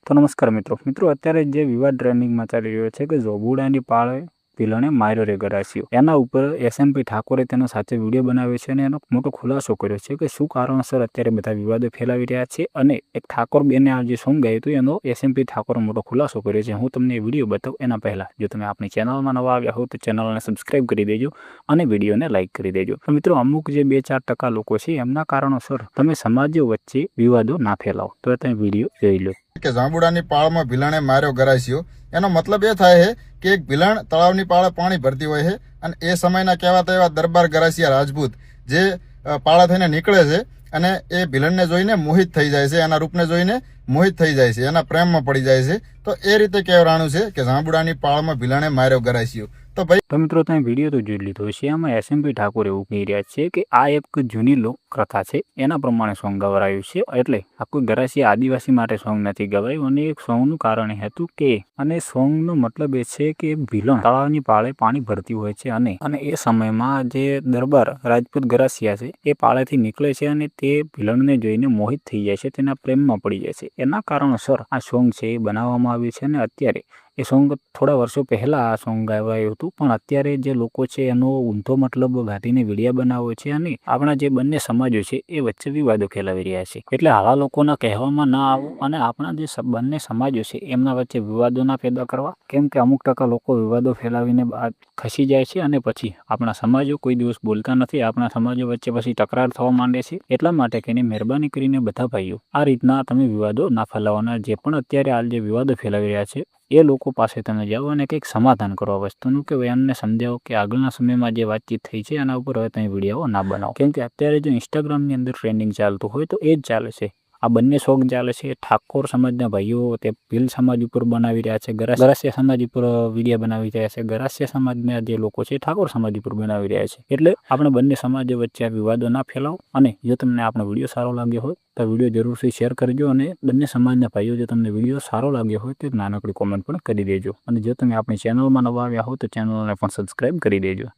તો નમસ્કાર મિત્રો અત્યારે જે વિવાદ ટ્રેન્ડિંગમાં ચાલી રહ્યો છે કે જોબુડાની પાળે પિલણે માર્યો રે ગરાસિયો, એના ઉપર એસએમપી ઠાકોરે તેનો સાથે વિડીયો બનાવ્યો છે અને એનો મોટો ખુલાસો કર્યો છે કે શું કારણસર અત્યારે બધા વિવાદો ફેલાવી રહ્યા છે અને એક ઠાકોર બેને આ જે સોંગ ગાયું હતું એનો એસએમપી ઠાકોરે મોટો ખુલાસો કર્યો છે। હું તમને એ વિડીયો બતાવું એના પહેલાં જો તમે આપણી ચેનલમાં નવા આવ્યા હો તો ચેનલને સબસ્ક્રાઈબ કરી દેજો અને વિડીયોને લાઇક કરી દેજો। તો મિત્રો અમુક જે 2-4% લોકો છે એમના કારણોસર તમે સમાજો વચ્ચે વિવાદો ના ફેલાવો, તો તમે વિડીયો જોઈ લો। કે જાંબુડાની પાળમાં ભીલણે માર્યો ગરાસિયો, એનો મતલબ એ થાય છે કે એક ભીલણ તળાવની પાળે પાણી ભરતી હોય છે અને એ સમયના કહેવાતા એવા દરબાર ગરાસિયા રાજપૂત જે પાળા થઈને નીકળે છે અને એ ભીલણને જોઈને મોહિત થઈ જાય છે, એના રૂપને જોઈને મોહિત થઈ જાય છે, એના પ્રેમમાં પડી જાય છે। તો એ રીતે કહેવાનું છે કે જાંબુડાની પાળમાં ભીલણે માર્યો ગરાસિયો। તો ભાઈ તો મિત્રો તમે વિડીયો તો જોઈ લીધો છે, આમાં એસએમપી ઠાકોર એવું કહી રહ્યા છે કે આ એક જૂની લોકકથા છે, એના પ્રમાણે સોંગ ગવરાયું છે, એટલે આ કોઈ ગરાસિયા આદિવાસી માટે સોંગ નથી ગવાયું। અને એક સોંગનું કારણ એ હતું કે અને સોંગનો મતલબ એ છે કે ભીલણ તળાવની પાળે પાણી ભરતી હોય છે અને એ સમયમાં જે દરબાર રાજપૂત ગરાસિયા છે એ પાળેથી નીકળે છે અને તે ભીલણને જોઈને મોહિત થઈ જાય છે, તેના પ્રેમમાં પડી જાય છે। એના કારણોસર આ સોંગ છે એ બનાવવામાં આવ્યું છે અને અત્યારે એ સોંગ થોડા વર્ષો પહેલાં આ સોંગ ગાવાયું હતું, પણ અત્યારે જે લોકો છે એનો ઊંધો મતલબ ગાંધીને વિડીયો બનાવ્યો છે અને આપણા જે બંને સમાજો છે એ વચ્ચે વિવાદો ફેલાવી રહ્યા છે। એટલે આવા લોકોના કહેવામાં ના આવો અને આપણા જે બંને સમાજો છે એમના વચ્ચે વિવાદો ના પેદા કરવા, કેમ કે અમુક ટકા લોકો વિવાદો ફેલાવીને ખસી જાય છે અને પછી આપણા સમાજો કોઈ દિવસ બોલતા નથી, આપણા સમાજો વચ્ચે પછી તકરાર થવા માંડે છે। એટલા માટે કે મહેરબાની કરીને બધા ભાઈઓ આ રીતના તમે વિવાદો ના ફેલાવવાના। જે પણ અત્યારે હાલ જે વિવાદો ફેલાવી રહ્યા છે એ લોકો પાસે તમે જાઓ અને કંઈક સમાધાન કરો આ વસ્તુનું, કે એમને સમજાવો કે આગળના સમયમાં જે વાતચીત થઈ છે એના ઉપર હવે તમે વિડીયો ના બનાવો, કેમ કે અત્યારે જો ઇન્સ્ટાગ્રામની અંદર ટ્રેન્ડિંગ ચાલતું હોય તો એ જ ચાલે છે। આ બંને સોંગ ચાલે છે, ઠાકોર સમાજના ભાઈઓ તે ભીલ સમાજ ઉપર બનાવી રહ્યા છે, ગરાસિયા સમાજ ઉપર વિડીયો બનાવી રહ્યા છે, ગરાસિયા સમાજના જે લોકો છે ઠાકોર સમાજ ઉપર બનાવી રહ્યા છે। એટલે આપણે બંને સમાજો વચ્ચે આ વિવાદો ના ફેલાવો અને જો તમને આપણો વિડીયો સારો લાગ્યો હોય તો વિડીયો જરૂરથી શેર કરજો અને બંને સમાજના ભાઈઓ જો તમને વિડીયો સારો લાગ્યો હોય તો એક નાનકડી કોમેન્ટ પણ કરી દેજો અને જો તમે આપણી ચેનલમાં નવા આવ્યા હો તો ચેનલને પણ સબસ્ક્રાઈબ કરી દેજો।